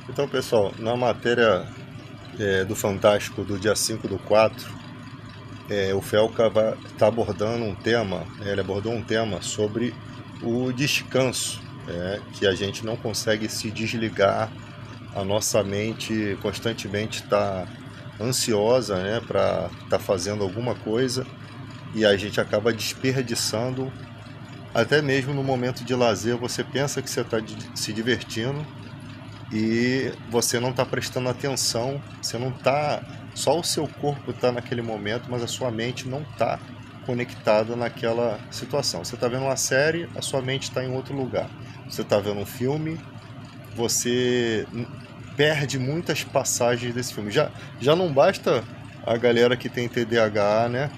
Então, pessoal, na matéria do Fantástico do dia 5/4, o Felca está abordando um tema, ele abordou um tema sobre o descanso, que a gente não consegue se desligar, a nossa mente constantemente está ansiosa, para estar fazendo alguma coisa e a gente acaba desperdiçando, até mesmo no momento de lazer, você pensa que você está se divertindo e você não está prestando atenção, você não está, só o seu corpo está naquele momento, mas a sua mente não está conectada naquela situação. Você está vendo uma série, a sua mente está em outro lugar. Você está vendo um filme, você perde muitas passagens desse filme. Já não basta a galera que tem TDAH,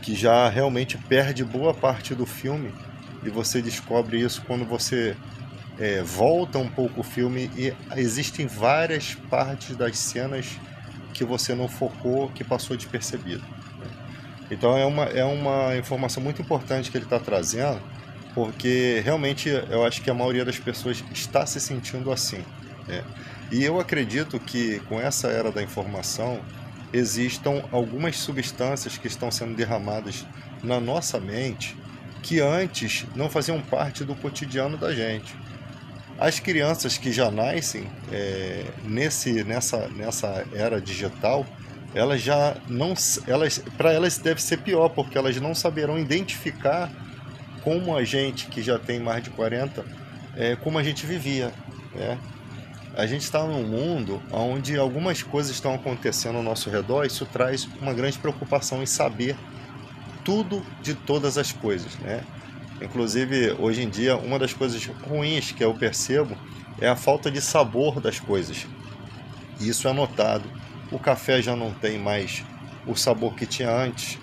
que já realmente perde boa parte do filme, e você descobre isso quando você volta um pouco o filme e existem várias partes das cenas que você não focou, que passou despercebido. Então é uma informação muito importante que ele está trazendo, porque realmente eu acho que a maioria das pessoas está se sentindo assim. E eu acredito que com essa era da informação existam algumas substâncias que estão sendo derramadas na nossa mente que antes não faziam parte do cotidiano da gente. As crianças que já nascem nessa era digital, elas já não, para elas deve ser pior, porque elas não saberão identificar como a gente que já tem mais de 40, como a gente vivia. A gente está num mundo onde algumas coisas estão acontecendo ao nosso redor, isso traz uma grande preocupação em saber tudo de todas as coisas, Inclusive, hoje em dia, uma das coisas ruins que eu percebo é a falta de sabor das coisas. E isso é notado. O café já não tem mais o sabor que tinha antes,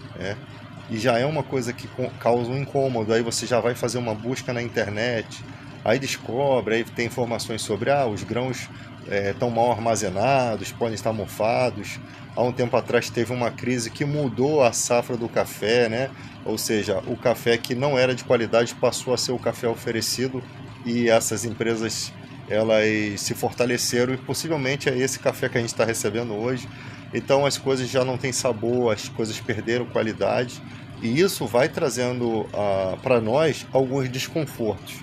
e já é uma coisa que causa um incômodo. Aí você já vai fazer uma busca na internet, aí descobre, aí tem informações sobre os grãos estão mal armazenados, podem estar mofados. Há um tempo atrás teve uma crise que mudou a safra do café, Ou seja, o café que não era de qualidade passou a ser o café oferecido, e essas empresas elas se fortaleceram e possivelmente é esse café que a gente está recebendo hoje. Então as coisas já não têm sabor, as coisas perderam qualidade, e isso vai trazendo para nós alguns desconfortos,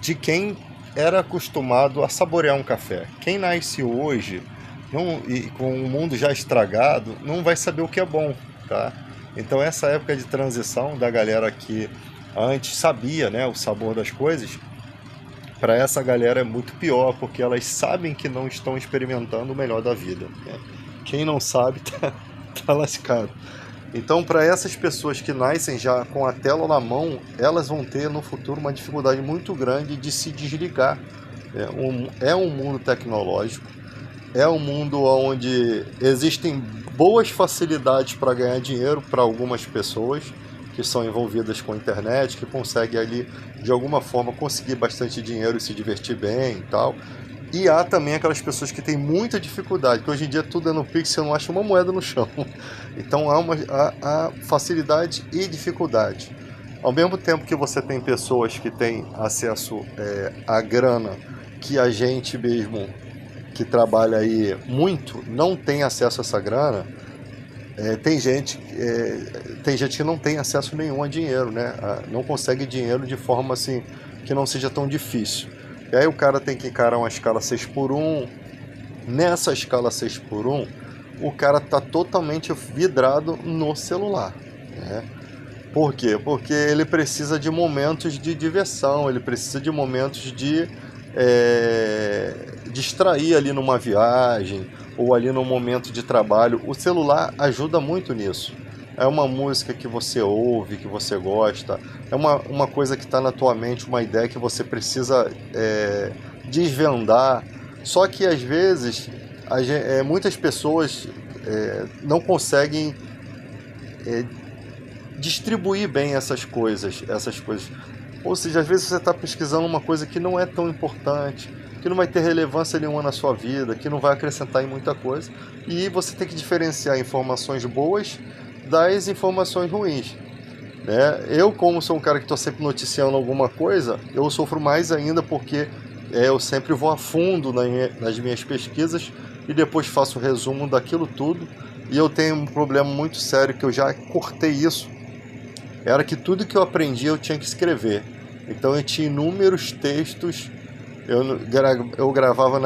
de quem era acostumado a saborear um café. Quem nasce hoje e com o mundo já estragado não vai saber o que é bom, tá? Então essa época de transição da galera que antes sabia, o sabor das coisas, para essa galera é muito pior, porque elas sabem que não estão experimentando o melhor da vida, Quem não sabe tá lascado. Então, para essas pessoas que nascem já com a tela na mão, elas vão ter no futuro uma dificuldade muito grande de se desligar. É um mundo tecnológico, é um mundo onde existem boas facilidades para ganhar dinheiro para algumas pessoas que são envolvidas com a internet, que conseguem ali, de alguma forma, conseguir bastante dinheiro e se divertir bem e tal. E há também aquelas pessoas que têm muita dificuldade, que hoje em dia tudo é no Pix, você não acha uma moeda no chão. Então há facilidade e dificuldade. Ao mesmo tempo que você tem pessoas que têm acesso à grana, que a gente mesmo que trabalha aí muito não tem acesso a essa grana, tem gente que não tem acesso nenhum a dinheiro, não consegue dinheiro de forma assim que não seja tão difícil. E aí o cara tem que encarar uma escala 6x1. Nessa escala 6x1, o cara está totalmente vidrado no celular, Por quê? Porque ele precisa de momentos de diversão, ele precisa de momentos de distrair ali numa viagem ou ali num momento de trabalho. O celular ajuda muito nisso. É uma música que você ouve, que você gosta, é uma coisa que está na tua mente, uma ideia que você precisa desvendar. Só que às vezes muitas pessoas não conseguem distribuir bem essas coisas. Ou seja, às vezes você está pesquisando uma coisa que não é tão importante, que não vai ter relevância nenhuma na sua vida, que não vai acrescentar em muita coisa, e você tem que diferenciar informações boas das informações ruins. Eu, como sou um cara que estou sempre noticiando alguma coisa, eu sofro mais ainda porque eu sempre vou a fundo nas minhas pesquisas e depois faço o resumo daquilo tudo. E eu tenho um problema muito sério que eu já cortei isso. Era que tudo que eu aprendi eu tinha que escrever. Então eu tinha inúmeros textos, eu gravava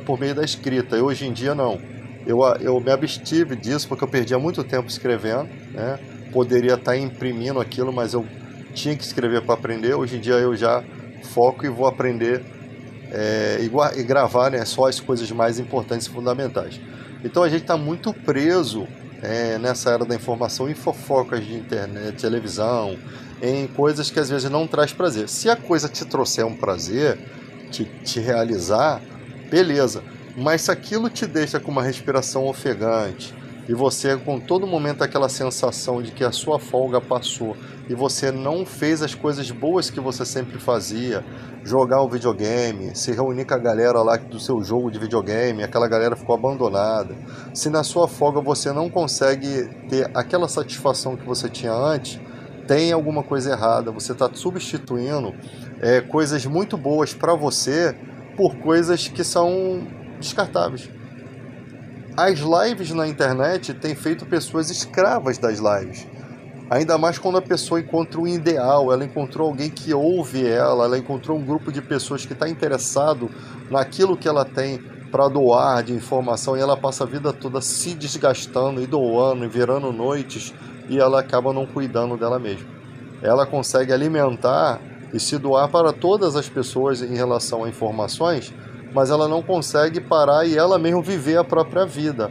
por meio da escrita. E hoje em dia não. Eu me abstive disso porque eu perdia muito tempo escrevendo, né? Poderia estar imprimindo aquilo, mas eu tinha que escrever para aprender. Hoje em dia eu já foco e vou aprender e gravar, né, só as coisas mais importantes e fundamentais. Então a gente está muito preso nessa era da informação em fofocas de internet, televisão, em coisas que às vezes não traz prazer. Se a coisa te trouxer um prazer, te realizar, beleza. Mas se aquilo te deixa com uma respiração ofegante e você com todo momento aquela sensação de que a sua folga passou e você não fez as coisas boas que você sempre fazia, jogar um videogame, se reunir com a galera lá do seu jogo de videogame, aquela galera ficou abandonada, se na sua folga você não consegue ter aquela satisfação que você tinha antes, tem alguma coisa errada. Você está substituindo coisas muito boas para você por coisas que são descartáveis. As lives na internet têm feito pessoas escravas das lives. Ainda mais quando a pessoa encontra um ideal, ela encontrou alguém que ouve ela encontrou um grupo de pessoas que está interessado naquilo que ela tem para doar de informação, e ela passa a vida toda se desgastando e doando e virando noites, e ela acaba não cuidando dela mesma. Ela consegue alimentar e se doar para todas as pessoas em relação a informações, mas ela não consegue parar e ela mesma viver a própria vida,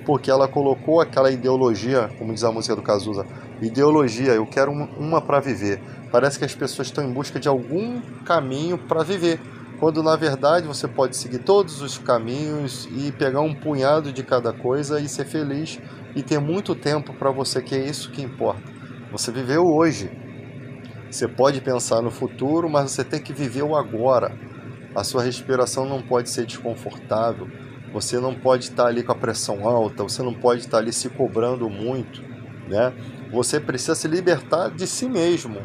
porque ela colocou aquela ideologia, como diz a música do Cazuza, ideologia, eu quero uma para viver. Parece que as pessoas estão em busca de algum caminho para viver, quando na verdade você pode seguir todos os caminhos e pegar um punhado de cada coisa e ser feliz e ter muito tempo para você, que é isso que importa. Você viveu hoje. Você pode pensar no futuro, mas você tem que viver o agora. A sua respiração não pode ser desconfortável, você não pode estar ali com a pressão alta, você não pode estar ali se cobrando muito, né? Você precisa se libertar de si mesmo.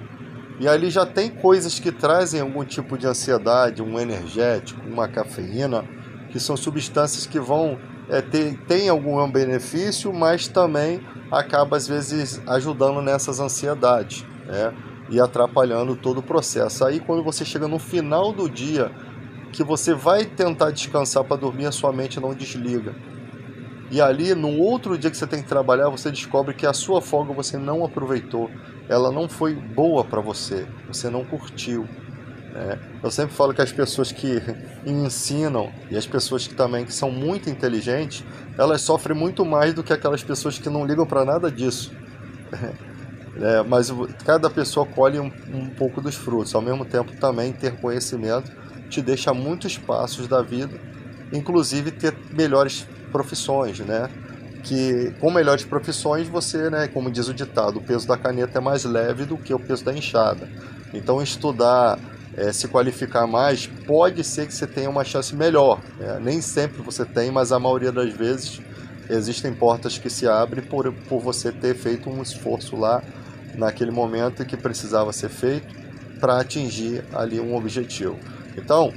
E ali já tem coisas que trazem algum tipo de ansiedade, um energético, uma cafeína, que são substâncias que vão tem algum benefício, mas também acaba às vezes ajudando nessas ansiedades, né? E atrapalhando todo o processo. Aí quando você chega no final do dia, que você vai tentar descansar para dormir, a sua mente não desliga. E ali, no outro dia que você tem que trabalhar, você descobre que a sua folga você não aproveitou. Ela não foi boa para você, você não curtiu. Eu sempre falo que as pessoas que ensinam e as pessoas que também que são muito inteligentes, elas sofrem muito mais do que aquelas pessoas que não ligam para nada disso. Mas cada pessoa colhe um pouco dos frutos. Ao mesmo tempo, também ter conhecimento te deixa muitos passos da vida, inclusive ter melhores profissões, né? Que com melhores profissões você, né, como diz o ditado, o peso da caneta é mais leve do que o peso da enxada. Então estudar, se qualificar mais, pode ser que você tenha uma chance melhor, né? Nem sempre você tem, mas a maioria das vezes existem portas que se abrem por você ter feito um esforço lá naquele momento que precisava ser feito para atingir ali um objetivo. Então,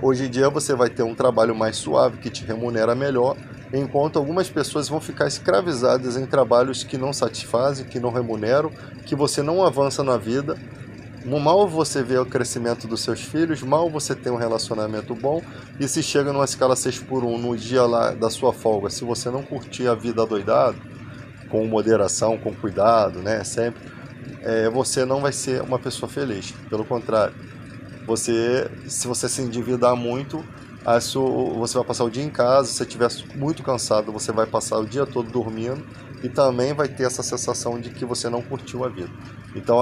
hoje em dia você vai ter um trabalho mais suave, que te remunera melhor, enquanto algumas pessoas vão ficar escravizadas em trabalhos que não satisfazem, que não remuneram, que você não avança na vida. Mal você vê o crescimento dos seus filhos, mal você tem um relacionamento bom, e se chega numa escala 6x1 no dia lá da sua folga, se você não curtir a vida adoidado, com moderação, com cuidado, né, sempre, você não vai ser uma pessoa feliz. Pelo contrário, se você se endividar muito, você vai passar o dia em casa. Se você estiver muito cansado, você vai passar o dia todo dormindo e também vai ter essa sensação de que você não curtiu a vida. Então,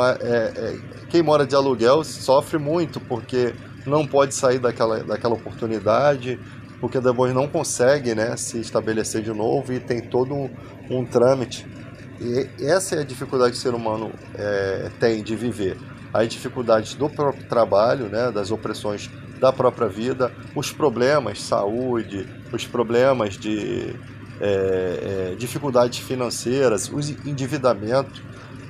quem mora de aluguel sofre muito porque não pode sair daquela oportunidade, porque depois não consegue, né, se estabelecer de novo, e tem todo um trâmite. E essa é a dificuldade que o ser humano tem de viver. As dificuldades do próprio trabalho, né, das opressões da própria vida, os problemas, saúde, os problemas de dificuldades financeiras, o endividamento.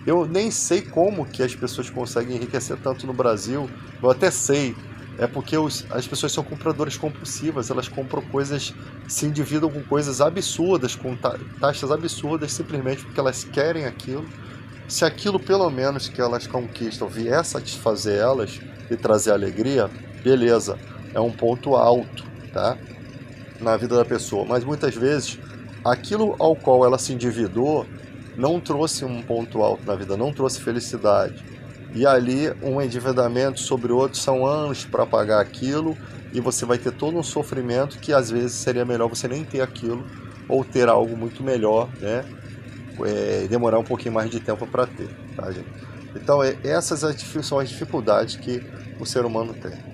Eu nem sei como que as pessoas conseguem enriquecer tanto no Brasil. Eu até sei, É porque as pessoas são compradoras compulsivas, elas compram coisas, se endividam com coisas absurdas, com taxas absurdas, simplesmente porque elas querem aquilo. Se aquilo, pelo menos, que elas conquistam vier satisfazer elas e trazer alegria, beleza, é um ponto alto, tá? Na vida da pessoa. Mas muitas vezes, aquilo ao qual ela se endividou não trouxe um ponto alto na vida, não trouxe felicidade. E ali, um endividamento sobre outro, são anos para pagar aquilo, e você vai ter todo um sofrimento que às vezes seria melhor você nem ter aquilo, ou ter algo muito melhor, né? Demorar um pouquinho mais de tempo para ter, tá, gente? Então, essas são as dificuldades que o ser humano tem.